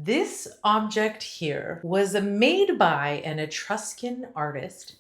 This object here was made by an Etruscan artist,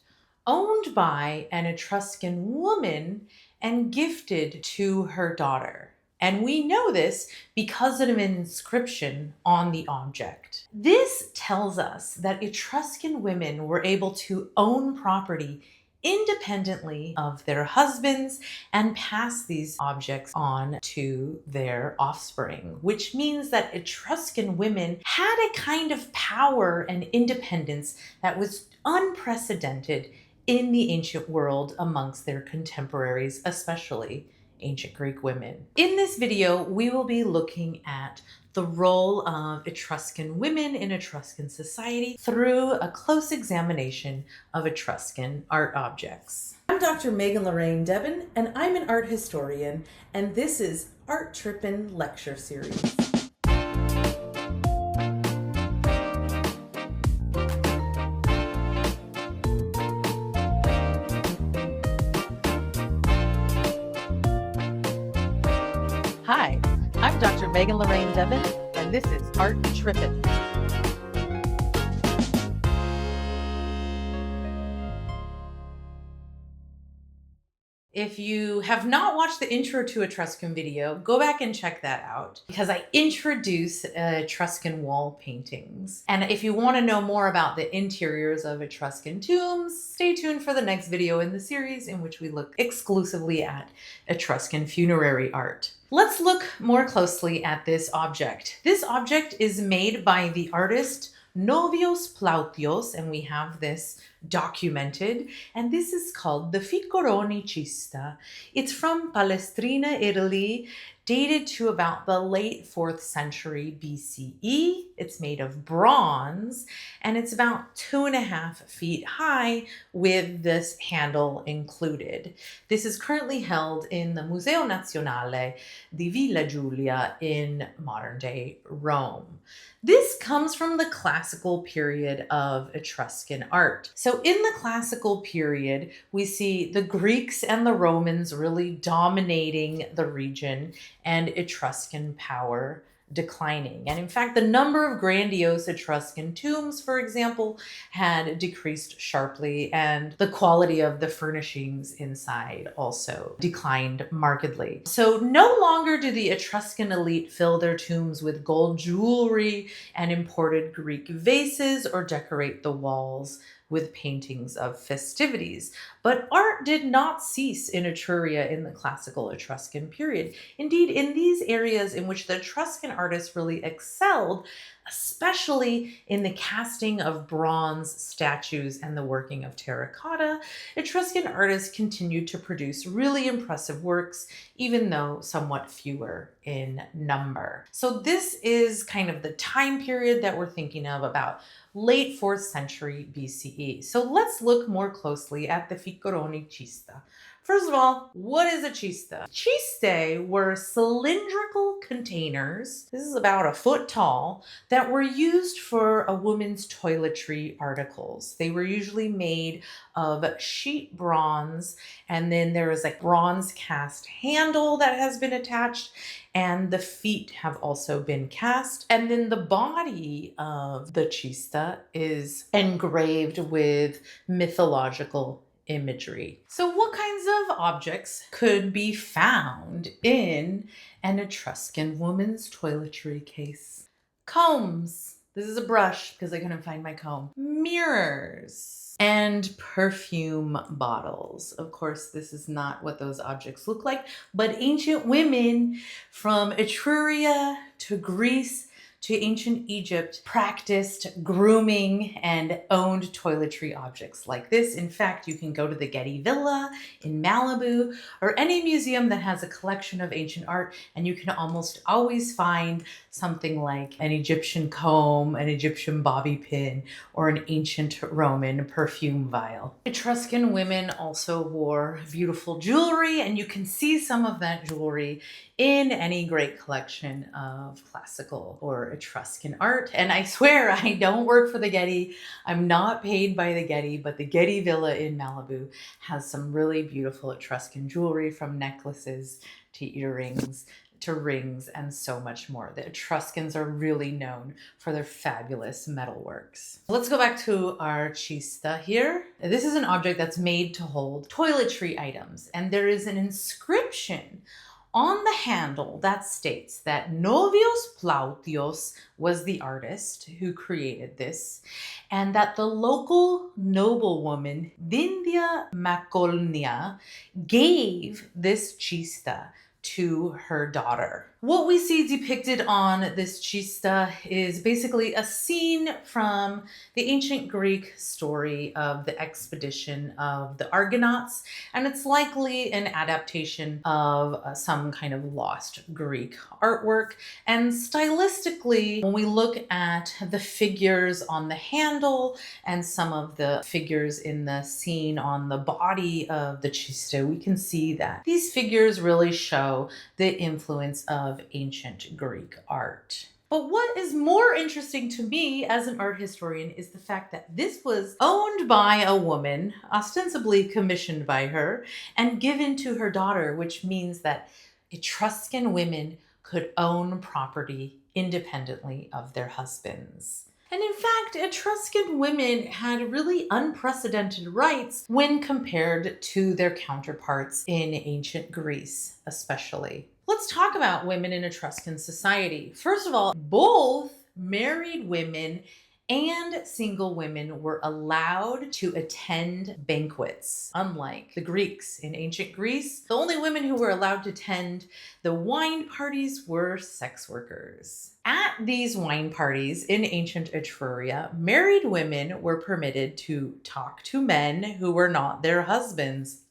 owned by an Etruscan woman, and gifted to her daughter. And we know this because of an inscription on the object. This tells us that Etruscan women were able to own property independently of their husbands and pass these objects on to their offspring, which means that Etruscan women had a kind of power and independence that was unprecedented in the ancient world amongst their contemporaries, especially ancient Greek women. In this video, we will be looking at the role of Etruscan women in Etruscan society through a close examination of Etruscan art objects. I'm Dr. Megan Lorraine Debin, and I'm an art historian, and this is Art Trippin Lecture Series. Hi, I'm Dr. Megan Lorraine Debin, and this is Art Trippin. If you have not watched the Intro to Etruscan video, go back and check that out because I introduce Etruscan wall paintings. And if you want to know more about the interiors of Etruscan tombs, stay tuned for the next video in the series in which we look exclusively at Etruscan funerary art. Let's look more closely at this object. This object is made by the artist Novios Plautios, and we have this documented, and this is called the Ficoroni cista. It's from Palestrina, Italy, dated to about the late 4th century BCE. It's made of bronze, and it's about 2.5 feet high with this handle included. This is currently held in the Museo Nazionale di Villa Giulia in modern-day Rome. This comes from the classical period of Etruscan art. So in the classical period, we see the Greeks and the Romans really dominating the region and Etruscan power declining. And in fact, the number of grandiose Etruscan tombs, for example, had decreased sharply, and the quality of the furnishings inside also declined markedly. So no longer do the Etruscan elite fill their tombs with gold jewelry and imported Greek vases or decorate the walls with paintings of festivities. But art did not cease in Etruria in the classical Etruscan period. Indeed, in these areas in which the Etruscan artists really excelled, especially in the casting of bronze statues and the working of terracotta, Etruscan artists continued to produce really impressive works, even though somewhat fewer in number. So this is kind of the time period that we're thinking of, about late 4th century BCE. So let's look more closely at the Ficoroni cista. First of all, what is a cista? Cistae were cylindrical containers, this is about 1 foot tall, that were used for a woman's toiletry articles. They were usually made of sheet bronze, and then there is a bronze cast handle that has been attached, and the feet have also been cast. And then the body of the cista is engraved with mythological imagery. So what kinds of objects could be found in an Etruscan woman's toiletry case? Combs. This is a brush because I couldn't find my comb. Mirrors. And perfume bottles. Of course, this is not what those objects look like, but ancient women from Etruria to Greece to ancient Egypt practiced grooming and owned toiletry objects like this. In fact, you can go to the Getty Villa in Malibu or any museum that has a collection of ancient art, and you can almost always find something like an Egyptian comb, an Egyptian bobby pin, or an ancient Roman perfume vial. Etruscan women also wore beautiful jewelry, and you can see some of that jewelry in any great collection of classical or Etruscan art. And I swear I don't work for the Getty. I'm not paid by the Getty, but the Getty Villa in Malibu has some really beautiful Etruscan jewelry, from necklaces to earrings to rings and so much more. The Etruscans are really known for their fabulous metalworks. Let's go back to our cista here. This is an object that's made to hold toiletry items, and there is an inscription on the handle that states that Novios Plautios was the artist who created this, and that the local noblewoman Dindia Macolnia gave this cista to her daughter. What we see depicted on this cista is basically a scene from the ancient Greek story of the expedition of the Argonauts, and it's likely an adaptation of some kind of lost Greek artwork. And stylistically, when we look at the figures on the handle and some of the figures in the scene on the body of the cista, we can see that these figures really show the influence of ancient Greek art. But what is more interesting to me as an art historian is the fact that this was owned by a woman, ostensibly commissioned by her, and given to her daughter, which means that Etruscan women could own property independently of their husbands. And in fact, Etruscan women had really unprecedented rights when compared to their counterparts in ancient Greece, especially. Let's talk about women in Etruscan society. First of all, both married women and single women were allowed to attend banquets. Unlike the Greeks in ancient Greece, the only women who were allowed to attend the wine parties were sex workers. At these wine parties in ancient Etruria, married women were permitted to talk to men who were not their husbands.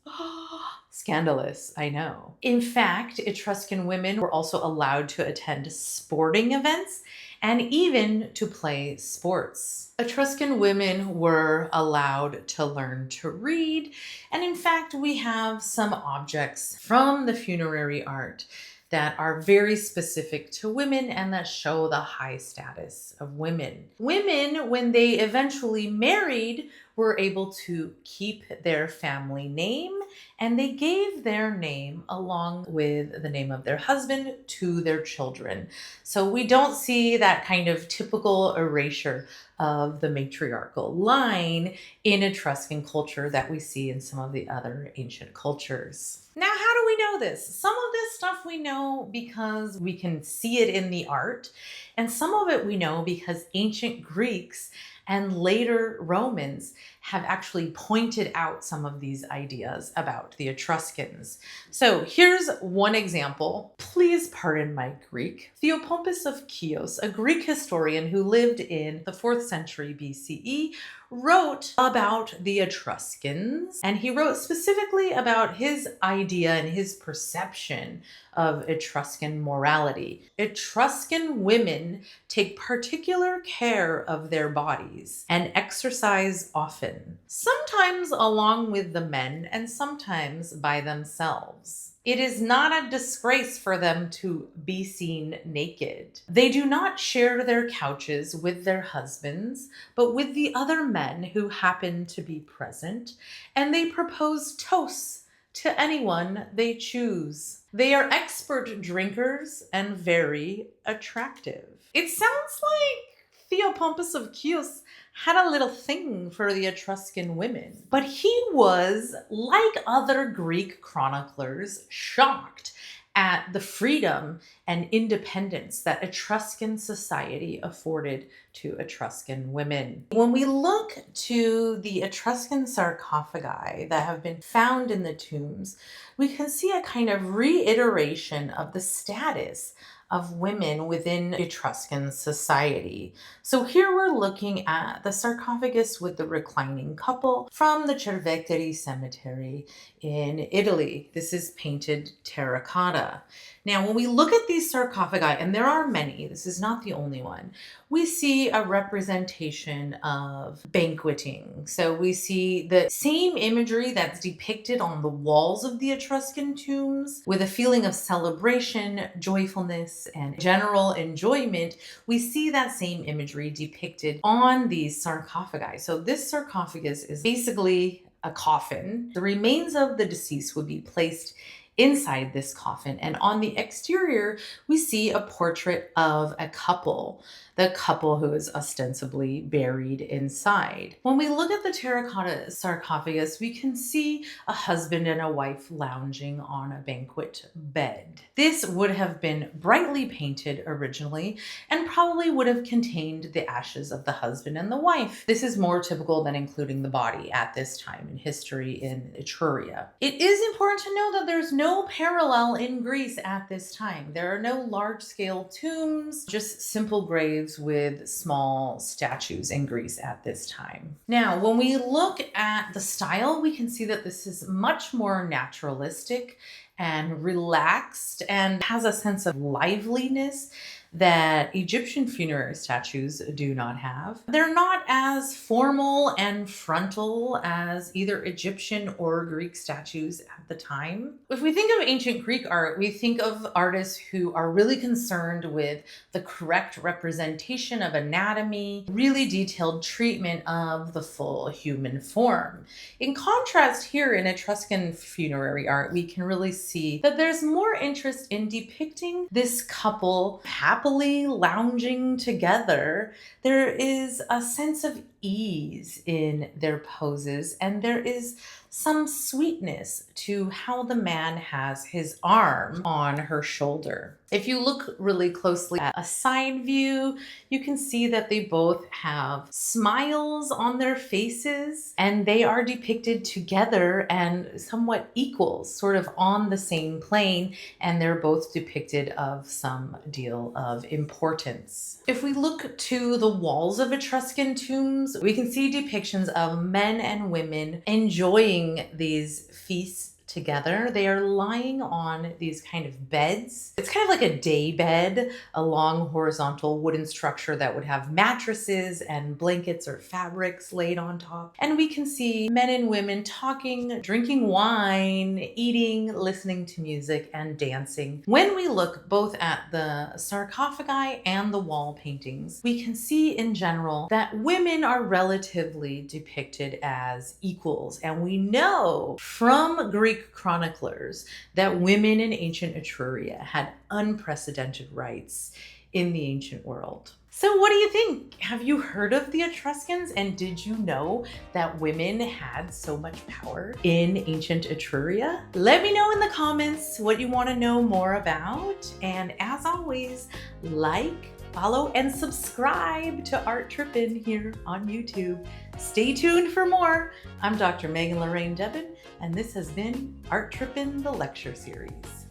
Scandalous, I know. In fact, Etruscan women were also allowed to attend sporting events and even to play sports. Etruscan women were allowed to learn to read, and in fact, we have some objects from the funerary art that are very specific to women and that show the high status of women. Women, when they eventually married, were able to keep their family name, and they gave their name along with the name of their husband to their children. So we don't see that kind of typical erasure of the matriarchal line in Etruscan culture that we see in some of the other ancient cultures. Now, how do we know this? Some of this stuff we know because we can see it in the art, and some of it we know because ancient Greeks and later Romans have actually pointed out some of these ideas about the Etruscans. So here's one example. Please pardon my Greek. Theopompus of Chios, a Greek historian who lived in the 4th century BCE, wrote about the Etruscans, and he wrote specifically about his idea and his perception of Etruscan morality. Etruscan women take particular care of their bodies and exercise often, sometimes along with the men and sometimes by themselves. It is not a disgrace for them to be seen naked. They do not share their couches with their husbands, but with the other men who happen to be present, and they propose toasts to anyone they choose. They are expert drinkers and very attractive. It sounds like Theopompus of Chios had a little thing for the Etruscan women. But he was, like other Greek chroniclers, shocked at the freedom and independence that Etruscan society afforded to Etruscan women. When we look to the Etruscan sarcophagi that have been found in the tombs, we can see a kind of reiteration of the status of women within Etruscan society. So here we're looking at the sarcophagus with the reclining couple from the Cerveteri cemetery in Italy. This is painted terracotta. Now, when we look at these sarcophagi, and there are many, this is not the only one, we see a representation of banqueting. So we see the same imagery that's depicted on the walls of the Etruscan tombs with a feeling of celebration, joyfulness, and general enjoyment. We see that same imagery depicted on these sarcophagi. So this sarcophagus is basically a coffin. The remains of the deceased would be placed inside this coffin. And on the exterior, we see a portrait of a couple, the couple who is ostensibly buried inside. When we look at the terracotta sarcophagus, we can see a husband and a wife lounging on a banquet bed. This would have been brightly painted originally and probably would have contained the ashes of the husband and the wife. This is more typical than including the body at this time in history in Etruria. It is important to know that there's no parallel in Greece at this time. There are no large-scale tombs, just simple graves with small statues in Greece at this time. Now, when we look at the style, we can see that this is much more naturalistic and relaxed and has a sense of liveliness that Egyptian funerary statues do not have. They're not as formal and frontal as either Egyptian or Greek statues at the time. If we think of ancient Greek art, we think of artists who are really concerned with the correct representation of anatomy, really detailed treatment of the full human form. In contrast, here in Etruscan funerary art, we can really see that there's more interest in depicting this couple happily lounging together. There is a sense of ease in their poses, and there is some sweetness to how the man has his arm on her shoulder. If you look really closely at a side view, you can see that they both have smiles on their faces, and they are depicted together and somewhat equals, sort of on the same plane, and they're both depicted of some deal of importance. If we look to the walls of Etruscan tombs, we can see depictions of men and women enjoying these feasts together. They are lying on these kind of beds. It's kind of like a day bed, a long horizontal wooden structure that would have mattresses and blankets or fabrics laid on top. And we can see men and women talking, drinking wine, eating, listening to music, and dancing. When we look both at the sarcophagi and the wall paintings, we can see in general that women are relatively depicted as equals. And we know from Greek chroniclers that women in ancient Etruria had unprecedented rights in the ancient world. So what do you think? Have you heard of the Etruscans, and did you know that women had so much power in ancient Etruria? Let me know in the comments what you want to know more about, and as always, like, follow, and subscribe to Arttrippin here on YouTube. Stay tuned for more. I'm Dr. Megan Lorraine Debin, and this has been Arttrippin, the lecture series.